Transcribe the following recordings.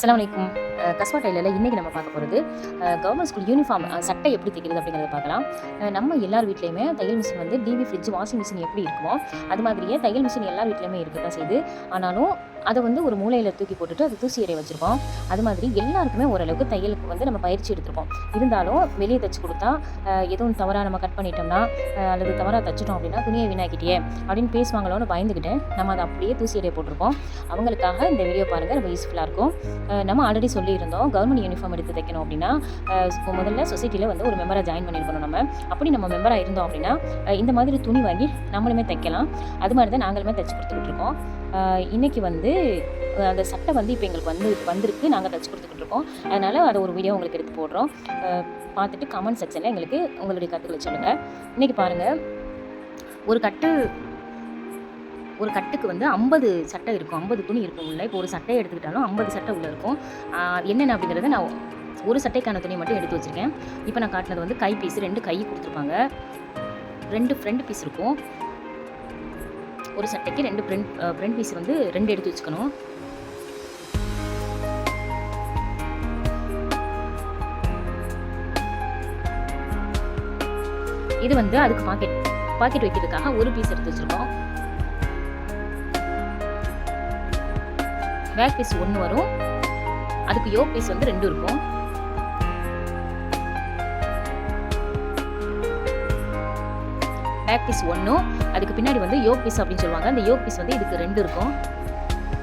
அஸ்ஸலாமு அலைக்கும். கஸ்வா டைலரில் இன்றைக்கி நம்ம பார்க்க போகிறது கவர்மெண்ட் ஸ்கூல் யூனிஃபார்ம் சட்டை எப்படி தைக்கிறது அப்படிங்கிறத பார்க்கலாம். நம்ம எல்லார் வீட்லேயுமே தையல் மிஷின் வந்து டிவி, ஃப்ரிட்ஜ், வாஷிங் மிஷின் எப்படி இருக்குமோ அது மாதிரியே தையல் மிஷின் எல்லார் வீட்லேயுமே இருக்க தான் செய்யுது. ஆனாலும் அதை வந்து ஒரு மூலையில் தூக்கி போட்டுட்டு அது தூசி எறிய வச்சுருக்கோம். அது மாதிரி எல்லாருக்குமே ஓரளவுக்கு தையலுக்கு வந்து நம்ம பயிற்சி எடுத்திருப்போம். இருந்தாலும் வெளியே தைச்சி கொடுத்தா எதுவும் தவறாக நம்ம கட் பண்ணிட்டோம்னா அல்லது தவறாக தைச்சிட்டோம் அப்படின்னா துணியை வீணாக்கிட்டே அப்படின்னு பேசுவாங்களோன்னு பயந்துக்கிட்டு நம்ம அதை அப்படியே தூசி எறிய போட்டிருப்போம். அவங்களுக்காக இந்த வீடியோ பாருங்கள், ரொம்ப யூஸ்ஃபுல்லாக இருக்கும். நம்ம ஆல்ரெடி சொல்லியிருந்தோம், கவர்மெண்ட் யூனிஃபார்ம் எடுத்து தைக்கணும் அப்படின்னா முதல்ல சொசைட்டியில் வந்து ஒரு மெம்பராக ஜாயின் பண்ணியிருக்கணும். அப்படி நம்ம மெம்பராக இருந்தோம் அப்படின்னா இந்த மாதிரி துணி வாங்கி நம்மளுமே தைக்கலாம். அது மாதிரி தான் நாங்களுமே தைச்சி கொடுத்துக்கிட்டு இருக்கோம். இன்றைக்கி வந்து அந்த சட்டை வந்து இப்போ எங்களுக்கு வந்திருக்கு, நாங்கள் தைச்சி கொடுத்துக்கிட்டு இருக்கோம். அதனால் அதை ஒரு வீடியோ உங்களுக்கு எடுத்து போடுறோம். பார்த்துட்டு கமெண்ட் செக்ஷனில் எங்களுக்கு உங்களுடைய கருத்துக்களை சொல்லுங்கள். இன்றைக்கி பாருங்கள், ஒரு கட்டுக்கு வந்து 50 சட்டை இருக்கும், 50 துணி இருக்கும் உள்ள. இப்போ ஒரு சட்டையை எடுத்துக்கிட்டாலும் 50 சட்டை உள்ளே இருக்கும். என்னென்ன அப்படிங்கிறத நான் ஒரு சட்டைக்கான துணியை மட்டும் எடுத்து வச்சுருக்கேன். இப்போ நான் காட்டினது வந்து கை பீஸ், 2 கை கொடுத்துருப்பாங்க, 2 ஃப்ரண்ட் பீஸ் இருக்கும். ஒரு சட்டைக்கு 2 ஃப்ரண்ட் பீஸ் வந்து 2 எடுத்து வச்சுக்கணும். இது வந்து அதுக்கு பாக்கெட் வைக்கிறதுக்காக ஒரு பீஸ் எடுத்து வச்சுருக்கோம். பேக் பீஸ் 1 வரும், அதுக்கு யோக் பீஸ் வந்து 2 இருக்கும். பேக் பீஸ் 1, அதுக்கு பின்னாடி வந்து யோக் பீஸ் அப்படின்னு சொல்லுவாங்க. அந்த யோக் பீஸ் வந்து இதுக்கு 2 இருக்கும்.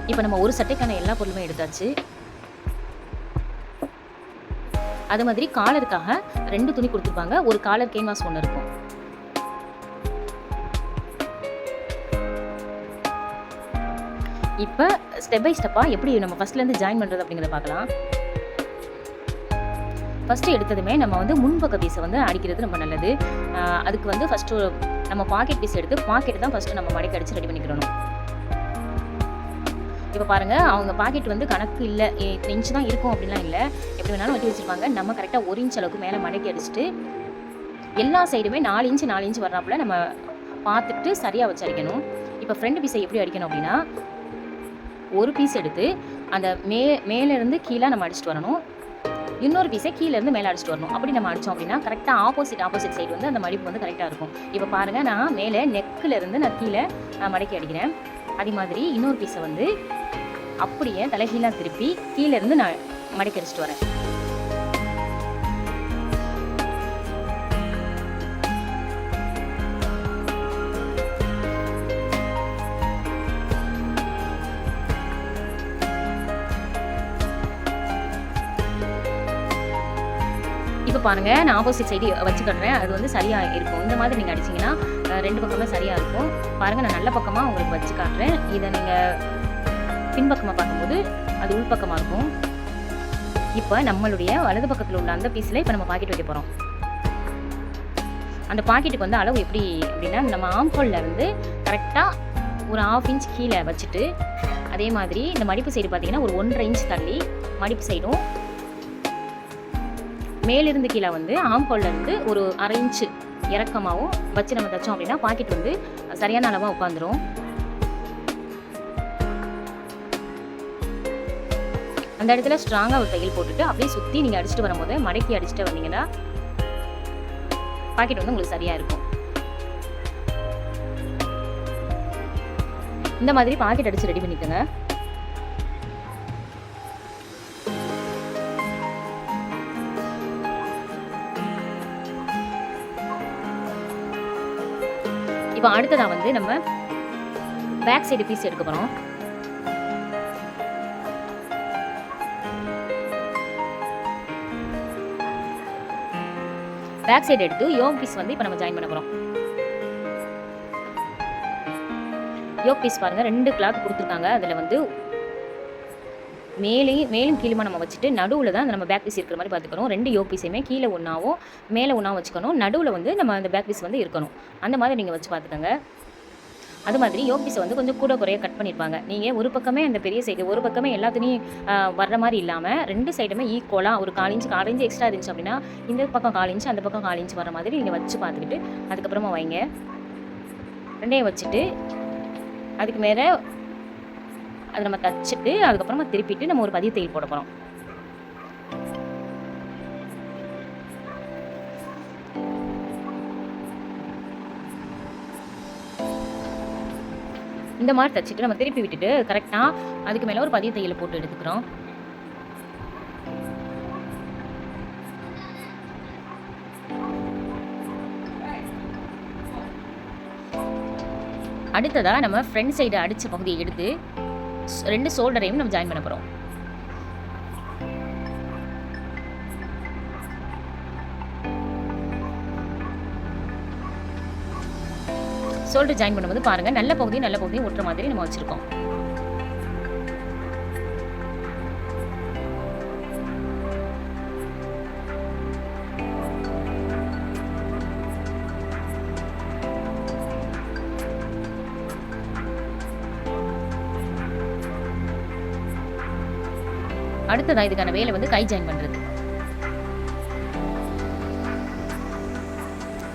இப்போ நம்ம ஒரு சட்டைக்கான எல்லா பொருளுமே எடுத்தாச்சு. அது மாதிரி காலருக்காக 2 துணி கொடுத்துருப்பாங்க. ஒரு காலர் கேன்வாஸ் 1 இருக்கும். இப்போ ஸ்டெப் பை ஸ்டெப்பாக எப்படி நம்ம ஃபஸ்ட்லேருந்து ஜாயின் பண்ணுறது அப்படிங்கிறத பார்க்கலாம். ஃபஸ்ட்டு எடுத்ததுமே நம்ம வந்து முன்பக்க பீஸை வந்து அடிக்கிறது ரொம்ப நல்லது. அதுக்கு வந்து ஃபஸ்ட்டு நம்ம பாக்கெட் பீஸ் எடுத்து பாக்கெட் தான் ஃபஸ்ட்டு நம்ம மடக்கி அடித்து ரெடி பண்ணிக்கிறணும். இப்போ பாருங்கள், அவங்க பாக்கெட் வந்து கணக்கு இல்லை, இத்தனை இன்ச்சு தான் இருக்கும் அப்படின்லாம் இல்லை, எப்படி வேணாலும் வெட்டி வச்சுருப்பாங்க. நம்ம கரெக்டாக 1 இன்ச் அளவுக்கு மேலே மடக்கி அடிச்சுட்டு எல்லா சைடுமே 4 இன்ச்சு வர்றாப்புல நம்ம பார்த்துட்டு சரியாக வச்சு அடிக்கணும். இப்போ ஃப்ரண்ட் பீஸை எப்படி அடிக்கணும் அப்படின்னா, ஒரு பீஸ் எடுத்து அந்த மேலேருந்து கீழே நம்ம அடிச்சுட்டு வரணும். இன்னொரு பீஸை கீழேருந்து மேலே அடிச்சுட்டு வரணும். அப்படி நம்ம அடித்தோம் அப்படின்னா கரெக்டாக ஆப்போசிட் சைடு வந்து அந்த மடிப்பு வந்து கரெக்டாக இருக்கும். இப்போ பாருங்கள், நான் மேலே நெக்கிலேருந்து நான் கீழே மடக்கி அடிக்கிறேன். அதே மாதிரி இன்னொரு பீஸை வந்து அப்படியே தலைகீழாக திருப்பி கீழேருந்து நான் மடக்கி அடிச்சுட்டு வரேன். இப்போ பாருங்கள், நான் ஆப்போசிட் சைடு வச்சு கட்டுறேன். அது வந்து சரியாக இருக்கும். இந்த மாதிரி நீங்கள் அடிச்சிங்கன்னா 2 பக்கமே சரியாக இருக்கும். பாருங்கள், நான் நல்ல பக்கமாக உங்களுக்கு வச்சு காட்டுறேன். இதை நீங்கள் பின்பக்கமாக பார்க்கும்போது அது உள்பக்கமாக இருக்கும். இப்போ நம்மளுடைய வலது பக்கத்தில் உள்ள அந்த பீஸில் இப்போ நம்ம பாக்கெட் வைக்க போகிறோம். அந்த பாக்கெட்டுக்கு வந்து அளவு எப்படி அப்படின்னா, நம்ம ஆம்ஹோல்ல இருந்து கரெக்டாக ஒரு 1/2 இன்ச் கீழே வச்சுட்டு, அதே மாதிரி இந்த மடிப்பு சைடு பார்த்தீங்கன்னா ஒரு 1.5 இன்ச் தள்ளி மடிப்பு சைடும், மேலிருந்து கீழே வந்து ஆம்ஹோல்லேருந்து ஒரு 1/2 இன்ச்சு இறக்கமாகவும் வச்சு நம்ம தைச்சோம் அப்படின்னா பாக்கெட் வந்து சரியான அளவாக உட்காந்துரும். அந்த இடத்துல ஸ்ட்ராங்காக ஒரு தையல் போட்டுட்டு அப்படியே சுற்றி நீங்கள் அடிச்சுட்டு வரும்போது மடக்கி அடிச்சுட்டு வந்தீங்கன்னா பாக்கெட் வந்து உங்களுக்கு சரியாக இருக்கும். இந்த மாதிரி பாக்கெட் அடித்து ரெடி பண்ணிக்கோங்க. இப்போ அடுத்ததாக வந்து நம்ம பேக் சைடு பீஸ் எடுக்க போகிறோம். பேக் சைடு எடுத்து யோக் பீஸ் வந்து இப்போ நம்ம ஜாயின் பண்ண போகிறோம். யோக் பீஸ் பாருங்கள், 2 கிளாத் கொடுத்துருக்காங்க. அதில் வந்து மேலும் கீழுமா நம்ம வச்சுட்டு நடுவில் தான் நம்ம பேக் பீஸ் இருக்கிற மாதிரி பார்த்துக்கணும். 2 யோக் பீஸையுமே கீழே ஒன்றாவும் மேலே ஒன்றாவும் வச்சுக்கணும். நடுவில் வந்து நம்ம அந்த பேக் பீஸ் வந்து இருக்கணும். அந்த மாதிரி நீங்கள் வச்சு பார்த்துக்கோங்க. அது மாதிரி யோக் பீஸை வந்து கொஞ்சம் கூட குறைய கட் பண்ணியிருப்பாங்க. நீங்கள் ஒரு பக்கமே அந்த பெரிய சைடு, ஒரு பக்கமே எல்லாத்துலேயும் வர்ற மாதிரி இல்லாமல் 2 சைடுமே ஈக்குவலாக ஒரு 1/4 இன்ச் எக்ஸ்ட்ரா இருந்துச்சு அப்படின்னா இந்த பக்கம் 1/4 இன்ச் அந்த பக்கம் 1/4 இன்ச் வர மாதிரி நீங்கள் வச்சு பார்த்துக்கிட்டு அதுக்கப்புறமா வைங்க. 2யும் வச்சுட்டு அதுக்கு மேலே அதை நம்ம தச்சுட்டு அதுக்கப்புறமா திருப்பிட்டு நம்ம ஒரு பதிய தையல் போட போகிறோம். இந்த மாதிரி தச்சுட்டு நம்ம திருப்பி விட்டுட்டு கரெக்டாக அதுக்கு மேலே ஒரு பதிய தையலை போட்டு எடுத்துக்கிறோம். அடுத்ததாக நம்ம ஃப்ரண்ட் சைடு அடித்த பகுதியை எடுத்து 2 ஷோல்டரையும் நம்ம ஜாயின் பண்ண போகிறோம். ஷோல்டர் ஜாயின் பண்ணும்போது பாருங்கள் நல்ல பகுதியும் ஒட்டுற மாதிரி நம்ம வச்சுருக்கோம். அடுத்ததான் இதுக்கான வேலை வந்து கை ஜாயின் பண்ணுறது.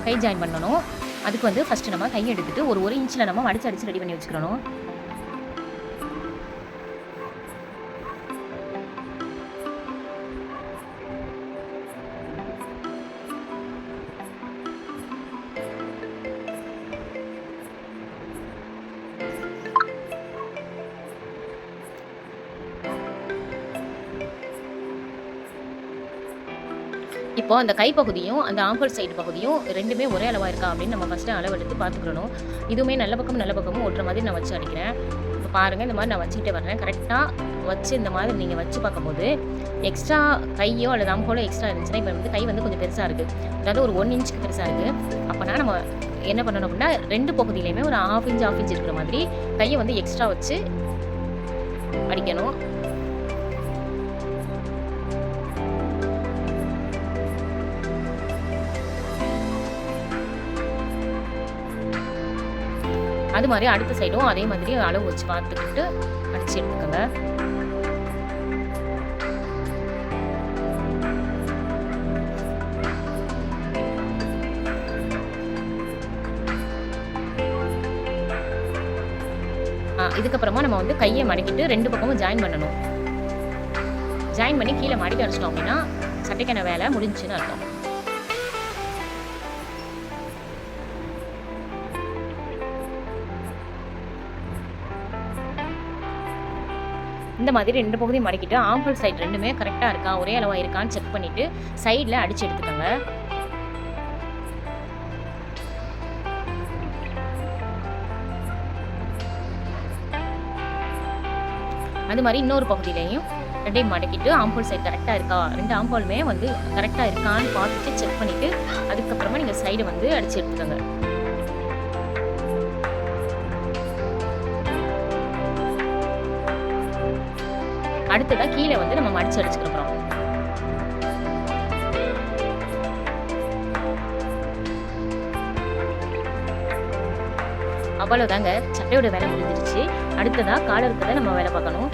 கை ஜாயின் பண்ணணும். அதுக்கு வந்து ஃபஸ்ட்டு நம்ம கையை எடுத்துட்டு ஒரு இன்ச்சில் நம்ம அடிச்சு ரெடி பண்ணி வச்சுக்கிறணும். இப்போ அந்த கைப்பகுதியும் அந்த ஆம்பல் சைடு பகுதியும் ரெண்டுமே ஒரே அளவாக இருக்கா அப்படின்னு நம்ம ஃபஸ்ட்டு அளவு எடுத்து பார்த்துக்கணும். இதுவுமே நல்ல பக்கமும் ஒட்டுற மாதிரி நான் வச்சு அடிக்கிறேன். இப்போ பாருங்கள், இந்த மாதிரி நான் வச்சுக்கிட்டே வர்றேன். கரெக்டாக வச்சு இந்த மாதிரி நீங்கள் வச்சு பார்க்கும்போது எக்ஸ்ட்ரா கையோ அல்லது ஆம்போலோ எக்ஸ்ட்ரா இருந்துச்சுன்னா, இப்போ வந்து கை வந்து கொஞ்சம் பெருசாக இருக்குது, அதாவது ஒரு 1 இன்ச்சுக்கு பெருசாக இருக்குது. அப்போனா நம்ம என்ன பண்ணணும் அப்படின்னா 2 பகுதியிலையுமே ஒரு ½ இன்ச் இருக்கிற மாதிரி கையை வந்து எக்ஸ்ட்ரா வச்சு அடிக்கணும். அது மாதிரி அடுத்த சைடும் அதே மாதிரி அளவு வச்சு பார்த்துக்கிட்டு அடிச்சு எடுத்துக்கோங்க. இதுக்கப்புறமா நம்ம வந்து கையை மடக்கிட்டு 2 பக்கமும் ஜாயின் பண்ணணும். ஜாயின் பண்ணி கீழே மடக்கி அடிச்சிட்டோம் அப்படின்னா சட்டைக்கான வேலை முடிஞ்சுன்னு அர்த்தம். இந்த மாதிரி 2 பகுதியும் மடக்கிட்டு ஆம்பல் சைடு ரெண்டுமே கரெக்டாக இருக்கா, ஒரே அளவாக இருக்கான்னு செக் பண்ணிவிட்டு சைடில் அடித்து எடுத்துக்கோங்க. அது மாதிரி இன்னொரு பகுதியிலையும் 2 மடக்கிட்டு ஆம்பல் சைடு கரெக்டாக இருக்கா, 2 ஆம்பலுமே வந்து கரெக்டாக இருக்கான்னு பார்த்துட்டு செக் பண்ணிவிட்டு அதுக்கப்புறமா நீங்கள் சைடு வந்து அடித்து எடுத்துக்கோங்க. அடுத்ததாக கீழே வந்து நம்ம மடிச்சு அடிச்சுக்கிறோம். அவ்வளோதாங்க, சட்டையோட வேலை முடிஞ்சிருச்சு. அடுத்ததாக காலருக்கு தான் நம்ம வேலை பார்க்கணும்.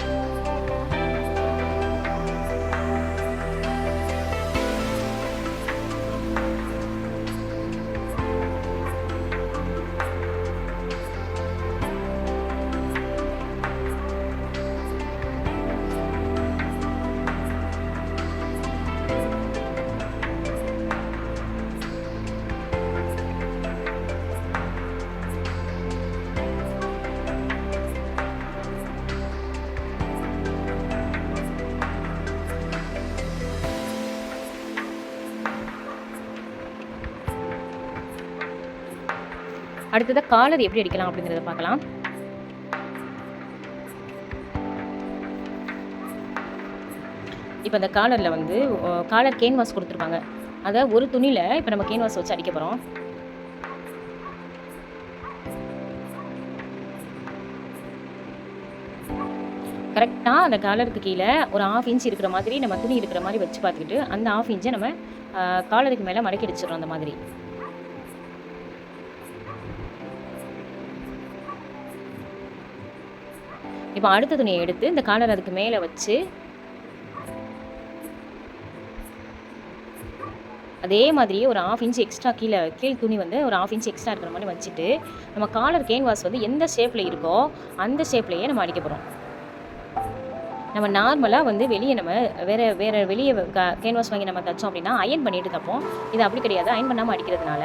அடுத்ததாக காலர் எப்படி அடிக்கலாம் அப்படிங்கிறத பார்க்கலாம். இப்போ அந்த காலரில் வந்து காலர் கேன்வாஸ் கொடுத்துருப்பாங்க. அதை ஒரு துணியில் இப்போ நம்ம கேன்வாஸ் வச்சு அடிக்க போகிறோம். கரெக்டாக அந்த காலருக்கு கீழே ஒரு ½ இன்ச் இருக்கிற மாதிரி நம்ம துணி இருக்கிற மாதிரி வச்சு பார்த்துக்கிட்டு அந்த ½ இன்ச்சை நம்ம காலருக்கு மேலே மடக்கி அடிச்சிடறோம். அந்த மாதிரி இப்போ அடுத்த துணியை எடுத்து இந்த காலர் அதுக்கு மேலே வச்சு அதே மாதிரியே ஒரு ½ இன்ச் எக்ஸ்ட்ரா கீழ் துணி வந்து ஒரு ½ இன்ச் எக்ஸ்ட்ரா இருக்கிற மாதிரி வச்சுட்டு நம்ம காலர் கேன்வாஸ் வந்து எந்த ஷேப்பில் இருக்கோ அந்த ஷேப்லேயே நம்ம அடிக்க போகிறோம். நம்ம நார்மலாக வந்து வெளியே நம்ம வேறு வெளியே கேன்வாஸ் வாங்கி நம்ம தைச்சோம் அப்படின்னா அயன் பண்ணிட்டு தைப்போம். இது அப்படி கிடையாது. அயன் பண்ணாமல் அடிக்கிறதுனால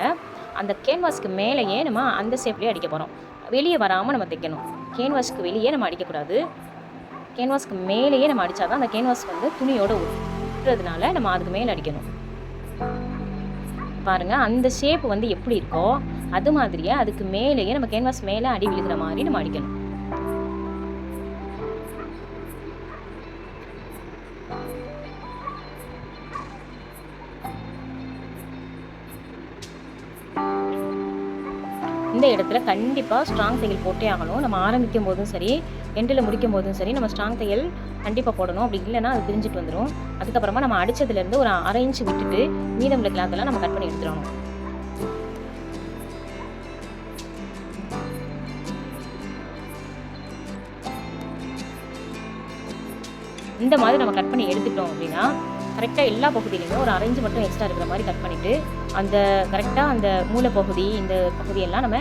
அந்த கேன்வாஸ்க்கு மேலேயே நம்ம அந்த ஷேப்லேயே அடிக்க போகிறோம். வெளியே வராமல் நம்ம தைக்கணும். கேன்வாஸ்க்கு வெளியே நம்ம அடிக்கக்கூடாது. கேன்வாஸ்க்கு மேலேயே நம்ம அடித்தா தான் அந்த கேன்வாஸ் வந்து துணியோடு ஒட்டுறதுனால நம்ம அதுக்கு மேலே அடிக்கணும். பாருங்கள், அந்த ஷேப் வந்து எப்படி இருக்கோ அது மாதிரியே அதுக்கு மேலேயே நம்ம கேன்வாஸ் மேலே அடி விழுகிற மாதிரி நம்ம அடிக்கணும். இந்த இடத்துல கண்டிப்பாக ஸ்ட்ராங் தையல் போட்டே ஆகணும். நம்ம ஆரம்பிக்கும் போதும் சரி, எண்டில் முடிக்கும் போதும் சரி, நம்ம ஸ்ட்ராங் தையல் கண்டிப்பாக போடணும். அப்படி இல்லைன்னா அது பிரிஞ்சுட்டு வந்துடும். அதுக்கப்புறமா நம்ம அடித்ததுலேருந்து ஒரு 1/2 இன்ச் விட்டுட்டு மீதம் உள்ள கிளாத்தெல்லாம் நம்ம கட் பண்ணி எடுத்துடணும். இந்த மாதிரி நம்ம கட் பண்ணி எடுத்துட்டோம் அப்படின்னா கரெக்டாக எல்லா பகுதியிலையுமே ஒரு 1/2 இன்ச் மட்டும் எக்ஸ்ட்ரா இருக்கிற மாதிரி கட் பண்ணிவிட்டு அந்த கரெக்டாக அந்த மூளை பகுதி இந்த பகுதியெல்லாம் நம்ம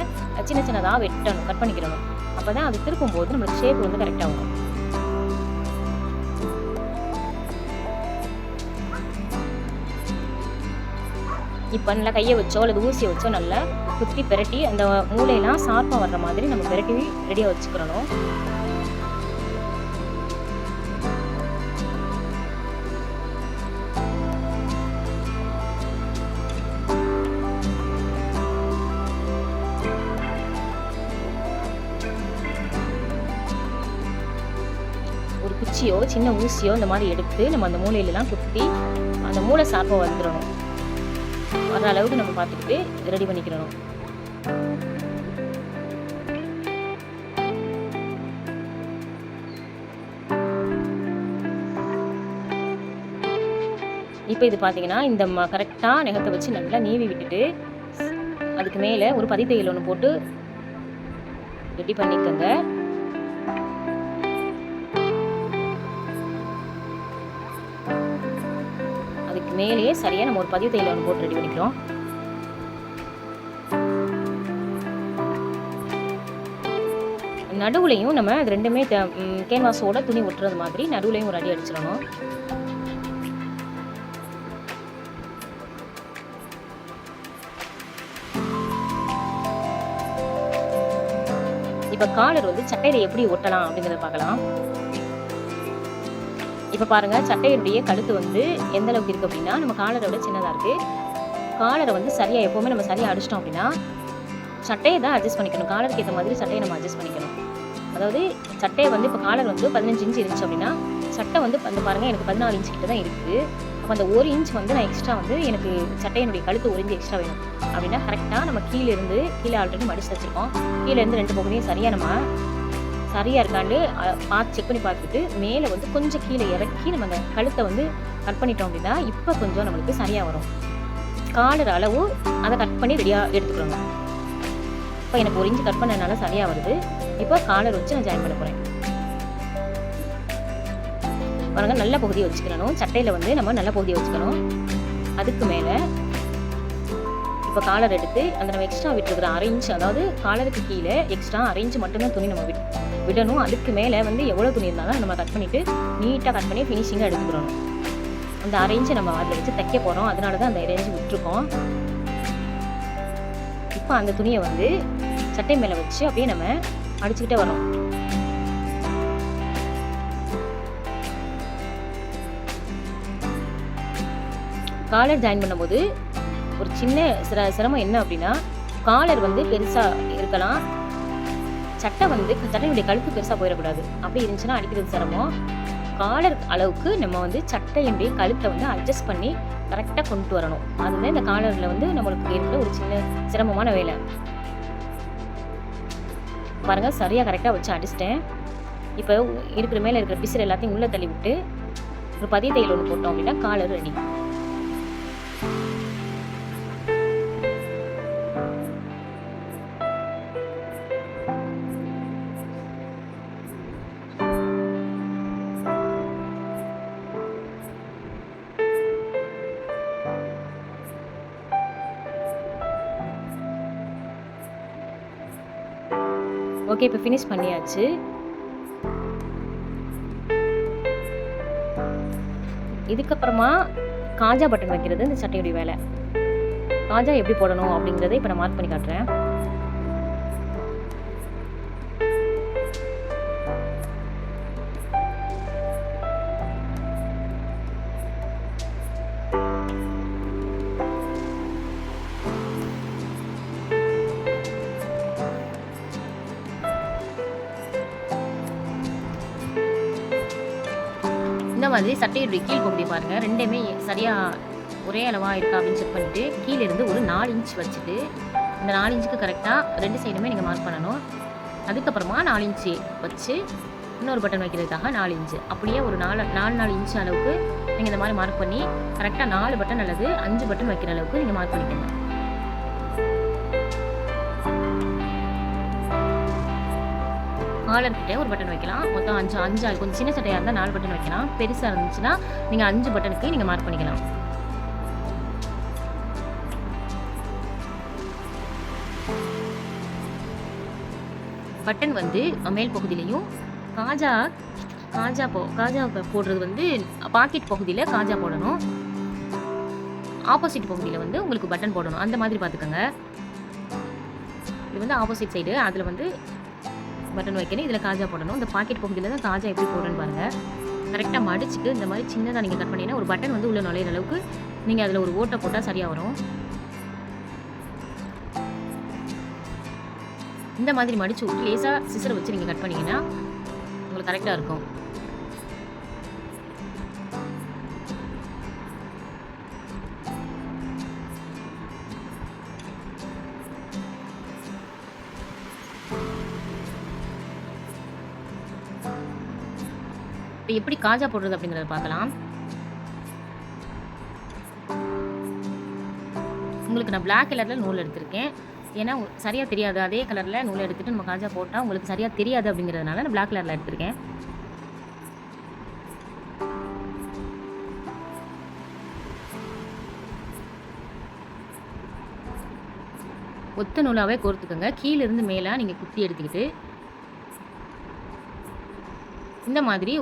சின்ன சின்னதாக வெட்டணும், கட் பண்ணிக்கிறணும். அப்போ தான் அது திருப்பும்போது நம்மளுக்கு ஷேப் வந்து கரெக்டாக வரும். இப்போ நல்லா கையை வச்சோ அல்லது ஊசியை வச்சோ நல்லா குத்தி பெரட்டி அந்த மூளையெல்லாம் ஷார்ப்பாக வர்ற மாதிரி நம்ம பெரட்டி ரெடியாக வச்சுக்கிறணும். ஒரு குச்சியோ சின்ன ஊசியோ இந்த மாதிரி எடுத்து நம்ம அந்த மூலையிலலாம் குத்தி அந்த மூளை சாப்பாக வந்துடணும். வர அளவுக்கு நம்ம பார்த்துக்கிட்டு ரெடி பண்ணிக்கிறணும். இப்போ இது பார்த்தீங்கன்னா இந்த கரெக்டாக நெகத்தை வச்சு நல்லா நீவி விட்டுட்டு அதுக்கு மேலே ஒரு பதித்தையில் ஒன்று போட்டு ரெடி பண்ணிக்கோங்க. மேலேயே சரியாக நம்ம ஒரு பதிவு தையல் ஒன்று போட்டு ரெடி பண்ணிக்கிறோம். நடுவுலையும் நம்ம அது ரெண்டுமே கேன்வாஸோட துணி ஒட்டுறது மாதிரி நடுவுலையும் ஒரு அடி அடிச்சிடணும். இப்போ காலர் வந்து சட்டையில எப்படி ஒட்டலாம் அப்படிங்கிறத பார்க்கலாம். இப்போ பாருங்கள், சட்டையினுடைய கழுத்து வந்து எந்த அளவுக்கு இருக்குது அப்படின்னா நம்ம காலரை விட சின்னதாக இருக்குது. காலரை வந்து சரியாக எப்போவுமே நம்ம சரியாக அடிச்சிட்டோம் அப்படின்னா சட்டையை தான் அட்ஜஸ்ட் பண்ணிக்கணும். காலருக்கு ஏற்ற மாதிரி சட்டையை நம்ம அட்ஜஸ்ட் பண்ணிக்கணும். அதாவது சட்டையை வந்து இப்போ காலர் வந்து 15 இன்ச் இருந்துச்சு அப்படின்னா சட்டை வந்து பாருங்கள் எனக்கு 14 இன்ச் கிட்ட தான் இருக்குது. அப்போ அந்த 1 இன்ச் வந்து நான் எக்ஸ்ட்ரா வந்து எனக்கு சட்டையினுடைய கழுத்து 1 இன்ச் எக்ஸ்ட்ரா வேணும் அப்படின்னா கரெக்டாக நம்ம கீழே ஆல்ரெடி மடிச்சு வச்சுருக்கோம். கீழேருந்து 2 பகுதியும் சரியாக இருக்காண்டு செக் பண்ணி பார்த்துட்டு மேலே வந்து கொஞ்சம் கீழே இறக்கி நம்ம அந்த கழுத்தை வந்து கட் பண்ணிட்டோம் அப்படின்னா இப்போ கொஞ்சம் நம்மளுக்கு சரியாக வரும். காலர் அளவு அதை கட் பண்ணி ரெடியாக எடுத்துக்கிறோங்க. இப்போ எனக்கு 1 இன்ச் கட் பண்ணனால சரியாக வருது. இப்போ காலர் வச்சு நான் ஜாயின் பண்ண போகிறேன். பாருங்கள், நல்ல பகுதியை வச்சுக்கணும். சட்டையில் வந்து நம்ம நல்ல பகுதியை வச்சுக்கணும். அதுக்கு மேலே இப்போ காலர் எடுத்து அந்த நம்ம எக்ஸ்ட்ரா விட்டுருக்குற 1/2 இன்ச், அதாவது காலருக்கு கீழே எக்ஸ்ட்ரா 1/2 இன்ச் மட்டும்தான் துணி நம்ம விடணும். அதுக்கு மேலே வந்து எவ்வளோ துணி இருந்தாலும் நம்ம கட் பண்ணிவிட்டு நீட்டாக கட் பண்ணி ஃபினிஷிங்காக எடுத்துக்கிறோம். அந்த 1/2 இன்ச்சை நம்ம அதில் வச்சு தைக்க போகிறோம். அதனால தான் அந்த 1/2 இன்ச் விட்டுருக்கோம். இப்போ அந்த துணியை வந்து சட்டை மேலே வச்சு அப்படியே நம்ம அடிச்சுக்கிட்டே வரோம். காலர் ஜாயின் பண்ணும்போது ஒரு சின்ன சிரமம் என்ன அப்படின்னா காலர் வந்து பெருசாக இருக்கலாம், சட்டையுடைய கழுத்து பெருசாக போயிடக்கூடாது. அப்படி இருந்துச்சுன்னா அடிக்கிறது சிரமம். காலர் அளவுக்கு நம்ம வந்து சட்டையுடைய கழுத்தை வந்து அட்ஜஸ்ட் பண்ணி கரெக்டாக கொண்டு வரணும். அதுதான் இந்த காலரில் வந்து நம்மளுக்கு இருக்கிற ஒரு சின்ன சிரமமான வேலை. பாருங்கள், சரியாக கரெக்டாக வச்சு அடிச்சிட்டேன். இப்போ மேலே இருக்கிற பிசிறு எல்லாத்தையும் உள்ளே தள்ளி விட்டு ஒரு பதிய தையல் ஒன்று போட்டோம் அப்படின்னா காலர் ரெடி. ஓகே, இப்போ ஃபினிஷ் பண்ணியாச்சு. இதுக்கப்புறமா காஜா பட்டன் வைக்கிறது இந்த சட்டையுடைய வேலை. காஜா எப்படி போடணும் அப்படிங்கிறத இப்போ நான் மார்க் பண்ணி காட்டுறேன். இந்த மாதிரி சட்டையுடைய கீழ் பகுதி பாருங்கள், ரெண்டுமே சரியாக ஒரே அளவாக இருக்கா அப்படின்னு செக் பண்ணிவிட்டு கீழேருந்து ஒரு 4 இன்ச் வச்சுட்டு, இந்த 4 இன்ச்சுக்கு கரெக்டாக 2 சைடுமே நீங்கள் மார்க் பண்ணணும். அதுக்கப்புறமா 4 இன்ச்சு வச்சு இன்னொரு பட்டன் வைக்கிறதுக்காக 4 இன்ச்சு, அப்படியே ஒரு 4 இன்ச் அளவுக்கு நீங்கள் இந்த மாதிரி மார்க் பண்ணி கரெக்டாக 4 பட்டன் அல்லது 5 பட்டன் வைக்கிற அளவுக்கு நீங்கள் மார்க் பண்ணிக்கோங்க. காலர்கிட்ட ஒரு பட்டன் வைக்கலாம். மொத்தம் 5 கொஞ்சம் சின்ன சட்டையாக இருந்தால் 4 பட்டன் வைக்கலாம். பெருசாக இருந்துச்சுன்னா நீங்கள் 5 பட்டனுக்கு நீங்கள் மார்க் பண்ணிக்கலாம். பட்டன் வந்து மேல் பகுதியிலையும் காஜா போடுறது வந்து பாக்கெட் பகுதியில் காஜா போடணும். ஆப்போசிட் பகுதியில் வந்து உங்களுக்கு பட்டன் போடணும். அந்த மாதிரி பார்த்துக்கோங்க. இது வந்து ஆப்போசிட் சைடு, அதில் வந்து பட்டன் வைக்கணும், இதில் காஜா போடணும். இந்த பாக்கெட் பகுதியில் தான் காஜா எப்படி போடணும்னு பாருங்கள். கரெக்டாக மடிச்சுட்டு இந்த மாதிரி சின்னதாக நீங்கள் கட் பண்ணிங்கன்னா ஒரு பட்டன் வந்து உள்ளே நுழையிற அளவுக்கு நீங்கள் அதில் ஒரு ஓட்டை போட்டால் சரியாக வரும். இந்த மாதிரி மடிச்சு விட்டு லேசாக சிசரை வச்சு நீங்கள் கட் பண்ணிங்கன்னா உங்களுக்கு கரெக்டாக இருக்கும். இப்போ எப்படி காஜா போடுறது அப்படிங்கிறத பார்க்கலாம். உங்களுக்கு நான் பிளாக் கலரில் நூல் எடுத்திருக்கேன். ஏன்னா சரியாக தெரியாது, அதே கலரில் நூல் எடுத்துகிட்டு நம்ம காஜா போட்டால் உங்களுக்கு சரியாக தெரியாது அப்படிங்கிறதுனால நான் பிளாக் கலரில் எடுத்திருக்கேன். ஒத்த நூலாகவே கோர்த்துக்கோங்க. கீழிருந்து மேலே நீங்கள் குத்தி எடுத்துக்கிட்டு இந்த மாதிரி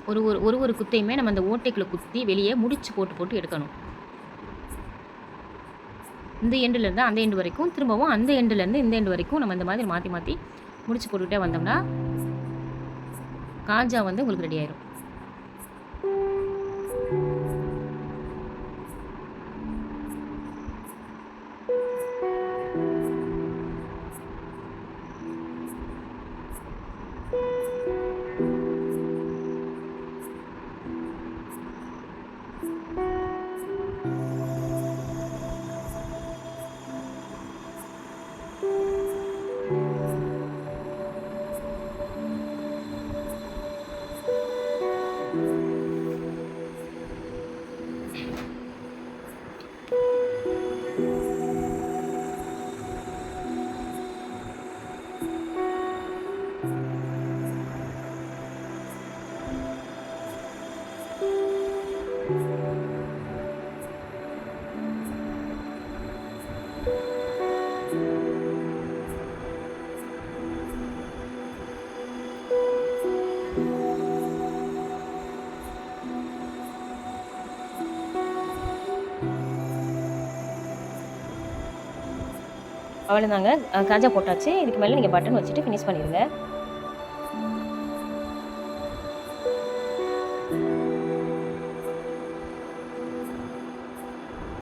ஒரு குத்தையுமே நம்ம அந்த ஓட்டைக்குள்ளே குத்தி வெளியே முடிச்சு போட்டு எடுக்கணும். இந்த எண்டுலேருந்து அந்த எண்டு வரைக்கும், திரும்பவும் அந்த எண்டுலேருந்து இந்த எண்டு வரைக்கும் நம்ம இந்த மாதிரி மாற்றி முடிச்சு போட்டுக்கிட்டே வந்தோம்னா காஜா வந்து உங்களுக்கு ரெடி ஆயிரும். அவ்வளோதாங்க, காஜா போட்டாச்சு. இதுக்கு மேலே நீங்கள் பட்டன் வச்சுட்டு ஃபினிஷ் பண்ணிடுங்க.